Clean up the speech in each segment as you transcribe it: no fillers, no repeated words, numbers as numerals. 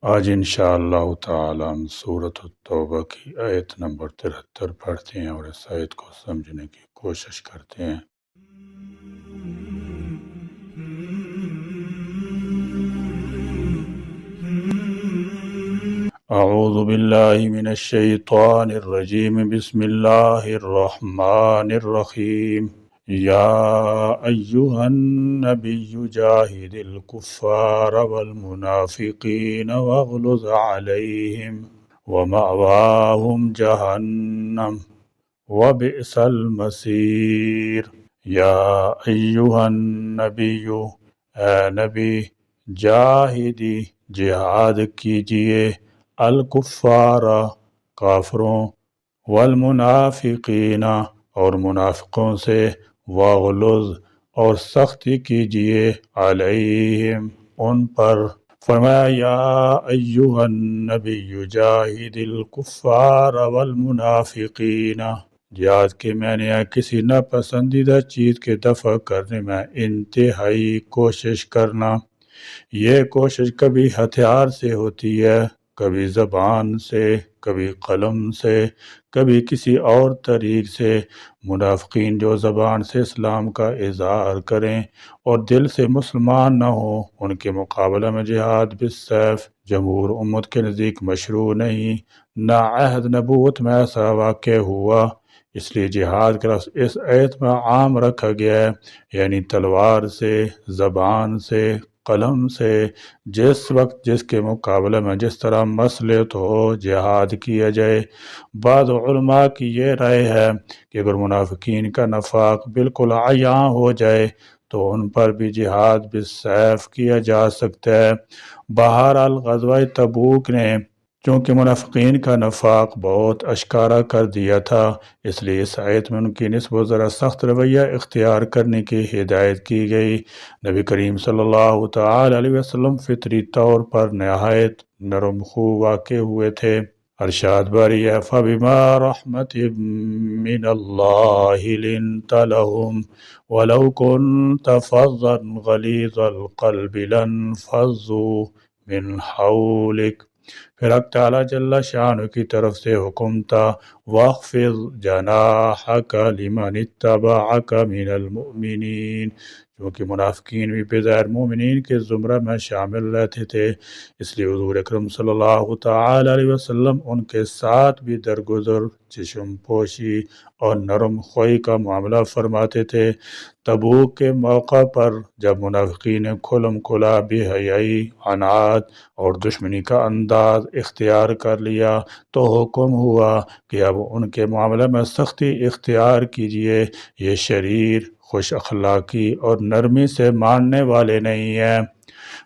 آج انشاءاللہ تعالی ہم سورۃ التوبہ کی آیت نمبر 73 پڑھتے ہیں اور اس آیت کو سمجھنے کی کوشش کرتے ہیں۔ اعوذ باللہ من الشیطان الرجیم، بسم اللہ الرحمن الرحیم۔ یا ایہا النبی جاہد الکفار والمنافقین واغلظ علیہم ومأواہم جہنم وبئس المصیر۔ یا ایہا النبی، اے نبی، جاہدی، جہاد کیجئے، الکفار، کافروں، والمنافقین، اور منافقوں سے، واغلظ، اور سختی کیجئے، علیہم، ان پر۔ فرمایا یا ایہا النبی جاہد الکفار والمنافقین، جہاد کے معنی ہے کسی ناپسندیدہ چیز کے دفع کرنے میں انتہائی کوشش کرنا۔ یہ کوشش کبھی ہتھیار سے ہوتی ہے، کبھی زبان سے، کبھی قلم سے، کبھی کسی اور طریق سے۔ منافقین جو زبان سے اسلام کا اظہار کریں اور دل سے مسلمان نہ ہوں، ان کے مقابلہ میں جہاد بالسیف جمہور امت کے نزدیک مشروع نہیں، نہ عہد نبوت میں ایسا واقع ہوا۔ اس لیے جہاد کا لفظ اس آیت میں عام رکھا گیا ہے، یعنی تلوار سے، زبان سے، قلم سے، جس وقت جس کے مقابلے میں جس طرح مصلحت ہو جہاد کیا جائے۔ بعض علماء کی یہ رائے ہے کہ اگر منافقین کا نفاق بالکل عیاں ہو جائے تو ان پر بھی جہاد بالسیف کیا جا سکتا ہے۔ بہرحال غزوہ تبوک نے چونکہ منافقین کا نفاق بہت اشکارا کر دیا تھا، اس لیے اس آیت میں ان کی نسبت ذرا سخت رویہ اختیار کرنے کی ہدایت کی گئی۔ نبی کریم صلی اللہ تعالی علیہ وسلم فطری طور پر نہایت نرم خو واقع ہوئے تھے۔ ارشاد باری ہے فَبِمَا رَحْمَةٍ مِّنَ اللَّهِ لِنْتَ لَهُمْ وَلَوْ كُنْتَ فَظًّا غَلِيظَ الْقَلْبِ لَانفَضُّوا مِنْ حَوْلِكَ۔ پھر حق تعالیٰ جل شانہ کی طرف سے حکم تھا وَاخْفِضْ جَنَاحَكَ لِمَنِ اتَّبَعَكَ مِنَ الْمُؤْمِنِينَ، کیونکہ منافقین بھی بغیر مومنین کے زمرہ میں شامل رہتے تھے، اس لیے حضور اکرم صلی اللہ تعالی علیہ وسلم ان کے ساتھ بھی درگزر، چشم پوشی اور نرم خوئی کا معاملہ فرماتے تھے۔ تبوک کے موقع پر جب منافقین نے کھلم کھلا بے حیائی، عناد اور دشمنی کا انداز اختیار کر لیا تو حکم ہوا کہ اب ان کے معاملے میں سختی اختیار کیجیے، یہ شریر، خوش اخلاقی اور نرمی سے ماننے والے نہیں ہیں۔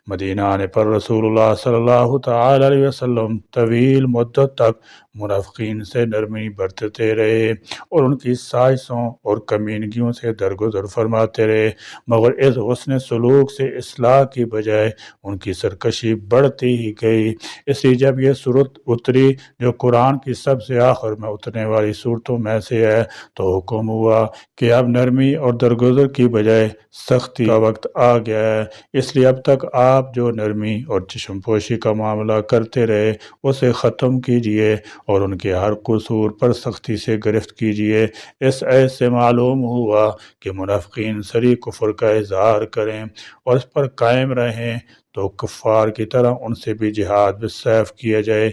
مدینہ آنے پر رسول اللہ صلی اللہ تعالی علیہ وسلم طویل مدت تک منافقین سے نرمی برتتے رہے اور ان کی سازشوں اور کمینگیوں سے درگزر فرماتے رہے، مگر اس حسن سلوک سے اصلاح کی بجائے ان کی سرکشی بڑھتی ہی گئی۔ اس لیے جب یہ صورت اتری جو قرآن کی سب سے آخر میں اترنے والی صورتوں میں سے ہے تو حکم ہوا کہ اب نرمی اور درگزر کی بجائے سختی کا وقت آ گیا ہے، اس لیے اب تک آپ جو نرمی اور چشم پوشی کا معاملہ کرتے رہے اسے ختم کیجئے اور ان کے ہر قصور پر سختی سے گرفت کیجئے۔ اس آیت سے معلوم ہوا کہ منافقین صریح کفر کا اظہار کریں اور اس پر قائم رہیں تو کفار کی طرح ان سے بھی جہاد بالسیف کیا جائے۔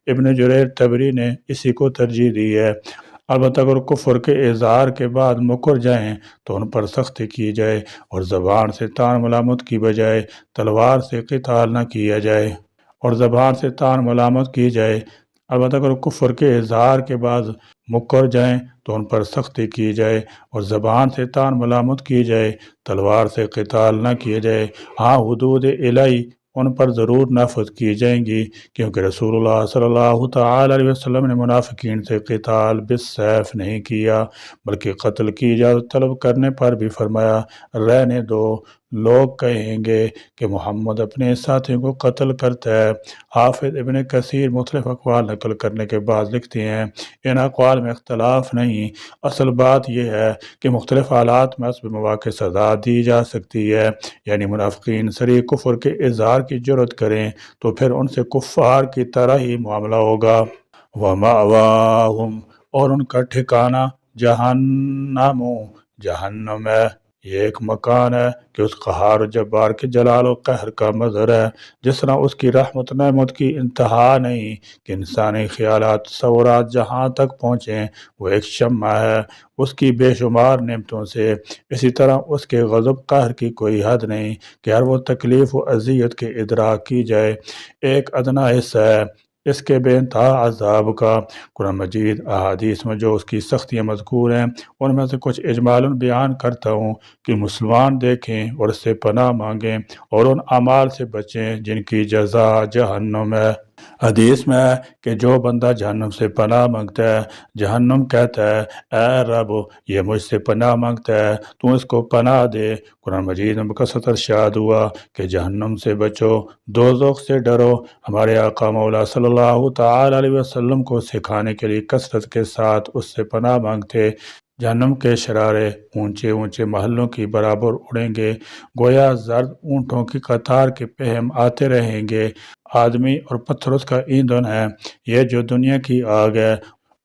ابن جریر طبری نے اسی کو ترجیح دی ہے۔ البتہ اگر کفر کے اظہار کے بعد مکر جائیں تو ان پر سختی کی جائے اور زبان سے تان ملامت کی بجائے تلوار سے قتال نہ کیا جائے اور زبان سے تان ملامت کی جائے۔ البتہ اگر کفر کے اظہار کے بعد مکر جائیں تو ان پر سختی کی جائے اور زبان سے تان ملامت کی جائے، تلوار سے قتال نہ کیا جائے۔ ہاں حدود الہی ان پر ضرور نافذ کی جائیں گی، کیونکہ رسول اللہ صلی اللہ تعالی علیہ وسلم نے منافقین سے قتال بالسیف نہیں کیا، بلکہ قتل کی اجازت طلب کرنے پر بھی فرمایا رہنے دو، لوگ کہیں گے کہ محمد اپنے ساتھیوں کو قتل کرتا ہے۔ حافظ ابن کثیر مختلف اقوال نقل کرنے کے بعد لکھتے ہیں ان اقوال میں اختلاف نہیں، اصل بات یہ ہے کہ مختلف حالات میں حسب مواقع سزا دی جا سکتی ہے، یعنی منافقین صریح کفر کے اظہار کی جرت کریں تو پھر ان سے کفار کی طرح ہی معاملہ ہوگا۔ وَمَأْوَاهُمْ اور ان کا ٹھکانہ جہنم جہنم ہے۔ یہ ایک مکان ہے کہ اس قہار و جبار کے جلال و قہر کا مظہر ہے، جس طرح اس کی رحمت نعمت کی انتہا نہیں کہ انسانی خیالات تصورات جہاں تک پہنچیں وہ ایک شمع ہے اس کی بے شمار نعمتوں سے، اسی طرح اس کے غضب قہر کی کوئی حد نہیں کہ ہر وہ تکلیف و اذیت کے ادراک کی جائے۔ ایک ادنا حصہ ہے اس کے بے انتہا عذاب کا۔ قرآن مجید احادیث میں جو اس کی سختیاں مذکور ہیں ان میں سے کچھ اجمالاً بیان کرتا ہوں کہ مسلمان دیکھیں اور اس سے پناہ مانگیں اور ان اعمال سے بچیں جن کی جزا جہنم ہے۔ حدیث میں ہے کہ جو بندہ جہنم سے پناہ مانگتا ہے جہنم کہتا ہے اے رب یہ مجھ سے پناہ مانگتا ہے تو اس کو پناہ دے۔ قرآن مجید میں بکثرت ارشاد ہوا کہ جہنم سے بچو، دوزخ سے ڈرو۔ ہمارے آقا مولا صلی اللہ تعالی علیہ وسلم کو سکھانے کے لیے کثرت کے ساتھ اس سے پناہ مانگتے۔ جہنم کے شرارے اونچے اونچے محلوں کی برابر اڑیں گے، گویا زرد اونٹوں کی قطار کے پہم آتے رہیں گے۔ آدمی اور پتھر اس کا ایندھن ہے۔ یہ جو دنیا کی آگ ہے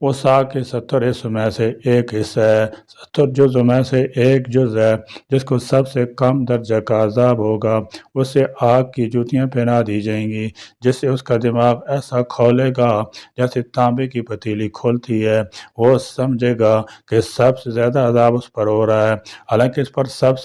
اس آگ کے 70 حصوں میں سے ایک حصہ ہے، 70 جزوں میں سے ایک جز ہے۔ جس کو سب سے کم درجہ کا عذاب ہوگا اسے آگ کی جوتیاں پہنا دی جائیں گی، جس سے اس کا دماغ ایسا کھولے گا جیسے تانبے کی پتیلی کھولتی ہے۔ وہ سمجھے گا کہ سب سے زیادہ عذاب اس پر ہو رہا ہے، حالانکہ اس پر سب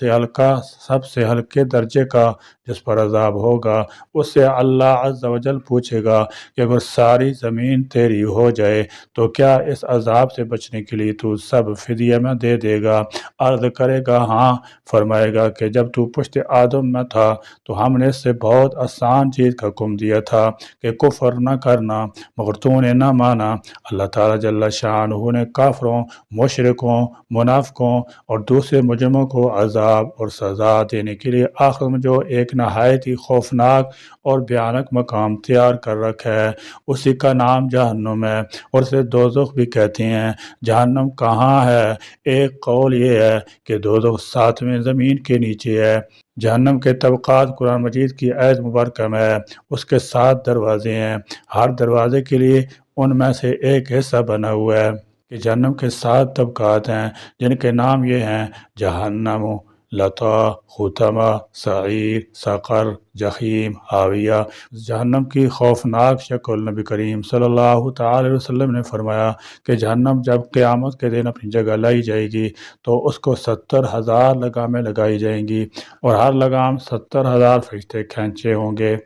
سے ہلکے درجے کا جس پر عذاب ہوگا اس سے اللہ عز و جل پوچھے گا کہ اگر ساری زمین تیری ہو جائے تو کیا اس عذاب سے بچنے کے لیے تو سب فدیہ میں دے دے گا؟ عرض کرے گا ہاں۔ فرمائے گا کہ جب تو پشت آدم میں تھا تو ہم نے اس سے بہت آسان چیز کا حکم دیا تھا کہ کفر نہ کرنا، مگر تو نے نہ مانا۔ اللہ تعالیٰ جل شانہ نے کافروں، مشرکوں، منافقوں اور دوسرے مجرموں کو عذاب اور سزا دینے کے لیے آخر میں جو ایک نہایت ہی خوفناک اور بھیانک مقام تیار کر رکھا ہے اسی کا نام جہنم ہے، اور اسے دوزخ بھی کہتے ہیں۔ جہنم کہاں ہے؟ ایک قول یہ ہے کہ دوزخ 7ویں زمین کے نیچے ہے۔ جہنم کے طبقات قرآن مجید کی آیت مبارکہ میں ہے۔ اس کے 7 دروازے ہیں، ہر دروازے کے لیے ان میں سے ایک حصہ بنا ہوا ہے کہ جہنم کے 7 طبقات ہیں جن کے نام یہ ہیں: جہنم، لظا، حطمہ، سعیر، سقر، جحیم، حاویہ۔ جہنم کی خوفناک شکل نبی کریم صلی اللہ تعالی وسلم نے فرمایا کہ جہنم جب قیامت کے دن اپنی جگہ لائی جائے گی تو اس کو 70,000 لگامیں لگائی جائیں گی اور ہر لگام 70,000 فرشتے کھینچے ہوں گے۔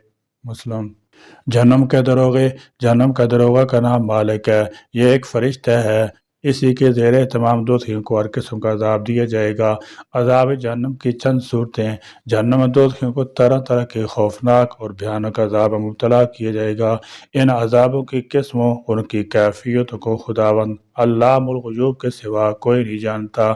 مسلم۔ جہنم کا دروغہ کا نام مالک ہے، یہ ایک فرشتہ ہے، اسی کے زیر تمام دوزخیوں کو ہر قسم کا عذاب دیا جائے گا۔ عذاب جہنم کی چند صورتیں: جہنم میں دوزخیوں کو طرح طرح کے خوفناک اور بھیانک عذاب میں مبتلا کیا جائے گا۔ ان عذابوں کی قسموں اور ان کی کیفیتوں کو خداوند علام الغیوب کے سوا کوئی نہیں جانتا۔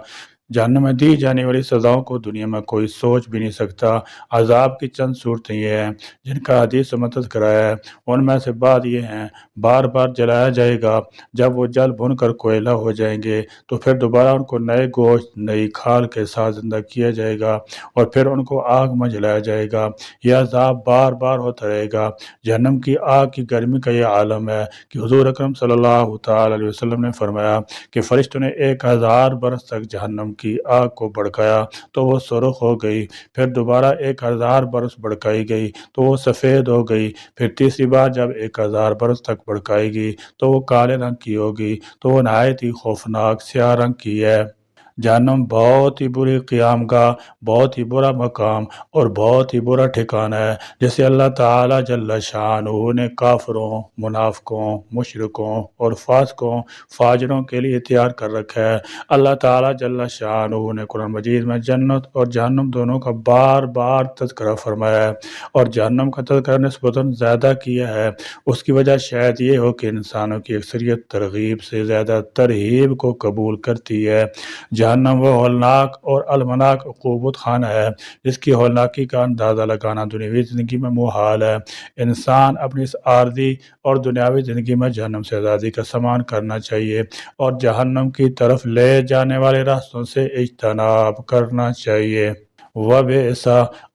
جہنم میں دی جانے والی سزاؤں کو دنیا میں کوئی سوچ بھی نہیں سکتا۔ عذاب کی چند صورتیں یہ ہیں جن کا حدیث میں تذکرہ ہے، ان میں سے بعض یہ ہیں: بار بار جلایا جائے گا، جب وہ جل بھن کر کوئلہ ہو جائیں گے تو پھر دوبارہ ان کو نئے گوشت نئی کھال کے ساتھ زندہ کیا جائے گا اور پھر ان کو آگ میں جلایا جائے گا۔ یہ عذاب بار بار ہوتا رہے گا۔ جہنم کی آگ کی گرمی کا یہ عالم ہے کہ حضور اکرم صلی اللہ تعالی علیہ وسلم نے فرمایا کہ فرشتوں نے 1000 برس تک جہنم کی آگ کو بھڑکایا تو وہ سرخ ہو گئی، پھر دوبارہ 1000 برس بھڑکائی گئی تو وہ سفید ہو گئی، پھر تیسری بار جب 1000 برس تک بھڑکائی گئی تو وہ کالے رنگ کی ہوگی، تو وہ نہایت ہی خوفناک سیاہ رنگ کی ہے۔ جہنم بہت ہی بری قیام گاہ، بہت ہی برا مقام اور بہت ہی برا ٹھکانہ ہے جسے اللہ تعالیٰ جل شانہ نے کافروں، منافقوں، مشرکوں اور فاسقوں، فاجروں کے لیے تیار کر رکھا ہے۔ اللہ تعالیٰ جل شانہ نے قرآن مجید میں جنت اور جہنم دونوں کا بار بار تذکرہ فرمایا ہے، اور جہنم کا تذکرہ نسبتاً زیادہ کیا ہے۔ اس کی وجہ شاید یہ ہو کہ انسانوں کی اکثریت ترغیب سے زیادہ ترہیب کو قبول کرتی ہے۔ جہنم وہ ہولناک اور المناک عقوبت خانہ ہے جس کی ہولناکی کا اندازہ لگانا دنیاوی زندگی میں محال ہے۔ انسان اپنی اس عارضی اور دنیاوی زندگی میں جہنم سے آزادی کا سامان کرنا چاہیے اور جہنم کی طرف لے جانے والے راستوں سے اجتناب کرنا چاہیے۔ وَبِئْسَ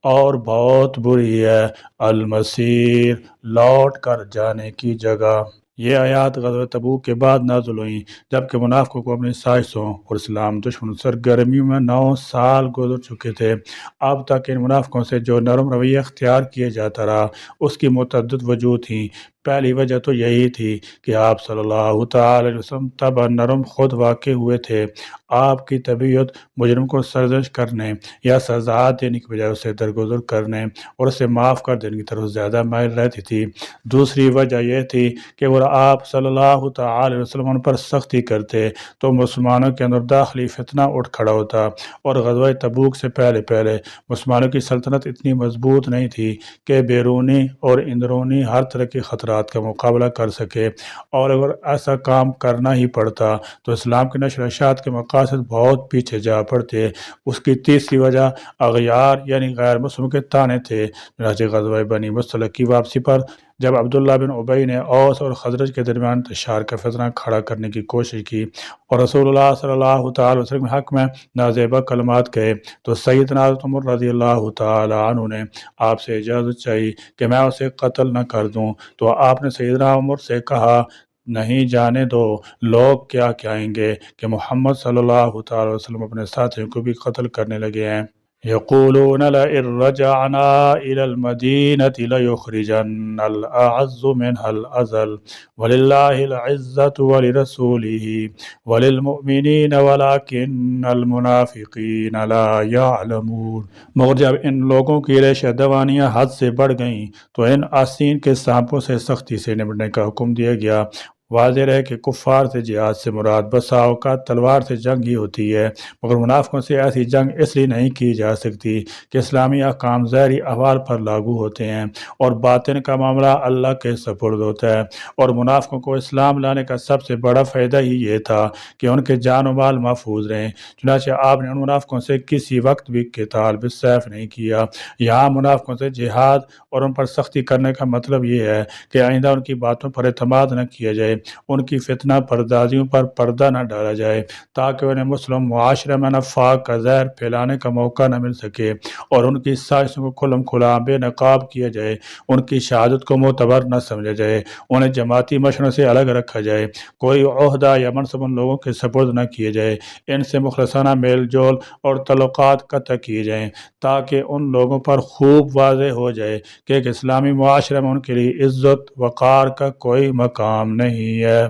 اور بہت بری ہے المصیر لوٹ کر جانے کی جگہ۔ یہ آیات غزوہ تبوک کے بعد نازل ہوئیں جبکہ منافقوں کو اپنی سازشوں اور اسلام دشمن سرگرمیوں میں 9 سال گزر چکے تھے۔ اب تک ان منافقوں سے جو نرم رویہ اختیار کیا جاتا رہا اس کی متعدد وجوہ تھیں۔ پہلی وجہ تو یہی تھی کہ آپ صلی اللہ تعالی علیہ وسلم تب نرم خود واقع ہوئے تھے۔ آپ کی طبیعت مجرم کو سرزنش کرنے یا سزا دینے کی بجائے اسے درگزر کرنے اور اسے معاف کر دینے کی طرف زیادہ مائل رہتی تھی۔ دوسری وجہ یہ تھی کہ وہ آپ صلی اللہ تعالی علیہ وسلم ان پر سختی کرتے تو مسلمانوں کے اندر داخلی فتنہ اٹھ کھڑا ہوتا، اور غزوہ تبوک سے پہلے مسلمانوں کی سلطنت اتنی مضبوط نہیں تھی کہ بیرونی اور اندرونی ہر طرح کے خطرات کا مقابلہ کر سکے، اور اگر ایسا کام کرنا ہی پڑتا تو اسلام کے نشر و اشاعت کے مقاصد بہت پیچھے جا پڑتے۔ اس کی تیسری وجہ اغیار یعنی غیر مسلموں کے طعنے تھے۔ چنانچہ غزوہ بنی مصطلق کی واپسی پر جب عبداللہ بن ابی نے اوس اور خزرج کے درمیان انتشار کا فتنہ کھڑا کرنے کی کوشش کی اور رسول اللہ صلی اللہ تعالی وسلم کے حق میں نازیبہ کلمات کہے تو سیدنا عمر رضی اللہ تعالی عنہ نے آپ سے اجازت چاہی کہ میں اسے قتل نہ کر دوں، تو آپ نے سیدنا عمر سے کہا نہیں جانے دو، لوگ کیا کہیں گے کہ محمد صلی اللہ تعالی وسلم اپنے ساتھیوں کو بھی قتل کرنے لگے ہیں۔ يقولون لئن رجعنا إلى المدينة ليخرجن الأعز منها الأذل ولله العزة ولرسوله وللمؤمنين ولكن المنافقين لا يعلمون۔ مگر جب ان لوگوں کی ریشہ دوانیاں حد سے بڑھ گئیں تو ان آسین کے سانپوں سے سختی سے نمٹنے کا حکم دیا گیا۔ واضح رہے کہ کفار سے جہاد سے مراد بسا اوقات تلوار سے جنگ ہی ہوتی ہے، مگر منافقوں سے ایسی جنگ اس لیے نہیں کی جا سکتی کہ اسلامی احکام ظاہری احوال پر لاگو ہوتے ہیں اور باطن کا معاملہ اللہ کے سپرد ہوتا ہے، اور منافقوں کو اسلام لانے کا سب سے بڑا فائدہ ہی یہ تھا کہ ان کے جان و مال محفوظ رہیں۔ چنانچہ آپ نے ان منافقوں سے کسی وقت بھی قتال بالسیف نہیں کیا۔ یہاں منافقوں سے جہاد اور ان پر سختی کرنے کا مطلب یہ ہے کہ آئندہ ان کی باتوں پر اعتماد نہ کیا جائے، ان کی فتنہ پردازیوں پر پردہ نہ ڈالا جائے تاکہ انہیں مسلم معاشرے میں نفاق کا زہر پھیلانے کا موقع نہ مل سکے، اور ان کی سازشوں کو کھلم کھلا بے نقاب کیا جائے، ان کی شہادت کو معتبر نہ سمجھا جائے، انہیں جماعتی مشوروں سے الگ رکھا جائے، کوئی عہدہ یا منصب ان لوگوں کے سپرد نہ کیے جائے، ان سے مخلصانہ میل جول اور تعلقات قطع کیے جائیں تاکہ ان لوگوں پر خوب واضح ہو جائے کہ ایک اسلامی معاشرے میں ان کے لیے عزت وقار کا کوئی مقام نہیں ہے۔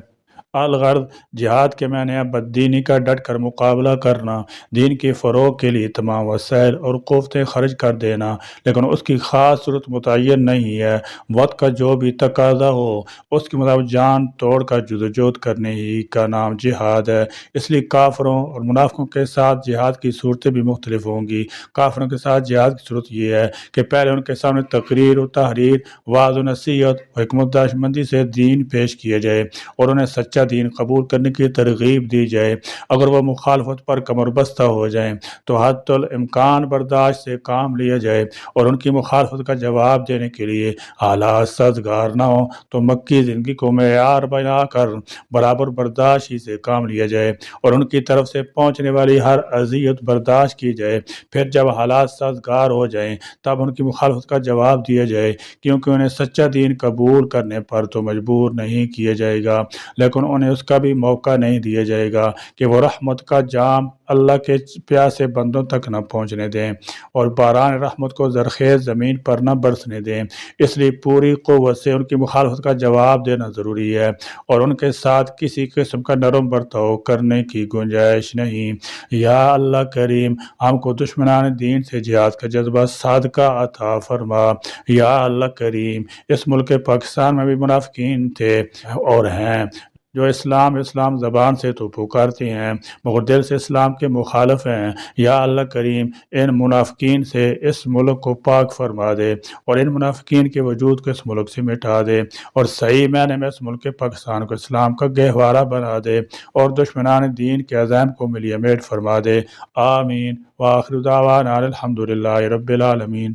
الغرض جہاد کے معنی ہے بددینی کا ڈٹ کر مقابلہ کرنا، دین کے فروغ کے لیے تمام وسائل اور قوتیں خرچ کر دینا، لیکن اس کی خاص صورت متعین نہیں ہے۔ وقت کا جو بھی تقاضا ہو اس کے مطابق جان توڑ کر جدوجہد کرنے ہی کا نام جہاد ہے۔ اس لیے کافروں اور منافقوں کے ساتھ جہاد کی صورتیں بھی مختلف ہوں گی۔ کافروں کے ساتھ جہاد کی صورت یہ ہے کہ پہلے ان کے سامنے تقریر و تحریر، وعظ و نصیحت و حکمت داشمندی سے دین پیش کیا جائے اور انہیں سچا دین قبول کرنے کی ترغیب دی جائے۔ اگر وہ مخالفت پر کمر بستہ ہو جائیں تو حد الامکان برداشت سے کام لیا جائے، اور ان کی مخالفت کا جواب دینے کے لیے حالات سازگار نہ ہوں تو مکی زندگی کو معیار بنا کر برابر برداشت ہی سے کام لیا جائے اور ان کی طرف سے پہنچنے والی ہر اذیت برداشت کی جائے۔ پھر جب حالات سازگار ہو جائیں تب ان کی مخالفت کا جواب دیا جائے، کیونکہ انہیں سچا دین قبول کرنے پر تو مجبور نہیں کیا جائے گا، لیکن انہیں اس کا بھی موقع نہیں دیا جائے گا کہ وہ رحمت کا جام اللہ کے پیاسے بندوں تک نہ پہنچنے دیں اور باران رحمت کو زرخیز زمین پر نہ برسنے دیں۔ اس لیے پوری قوت سے ان کی مخالفت کا جواب دینا ضروری ہے اور ان کے ساتھ کسی قسم کا نرم برتاؤ کرنے کی گنجائش نہیں۔ یا اللہ کریم ہم کو دشمنان دین سے جہاد کا جذبہ صادقہ عطا فرما۔ یا اللہ کریم اس ملک پاکستان میں بھی منافقین تھے اور ہیں جو اسلام زبان سے تو پکارتے ہیں مگر دل سے اسلام کے مخالف ہیں، یا اللہ کریم ان منافقین سے اس ملک کو پاک فرما دے اور ان منافقین کے وجود کو اس ملک سے مٹا دے، اور صحیح معنی میں اس ملک پاکستان کو اسلام کا گہوارہ بنا دے اور دشمنان دین کے عزائم کو ملیمیٹ فرما دے۔ آمین۔ وآخر دعوانا الحمدللہ رب العالمین۔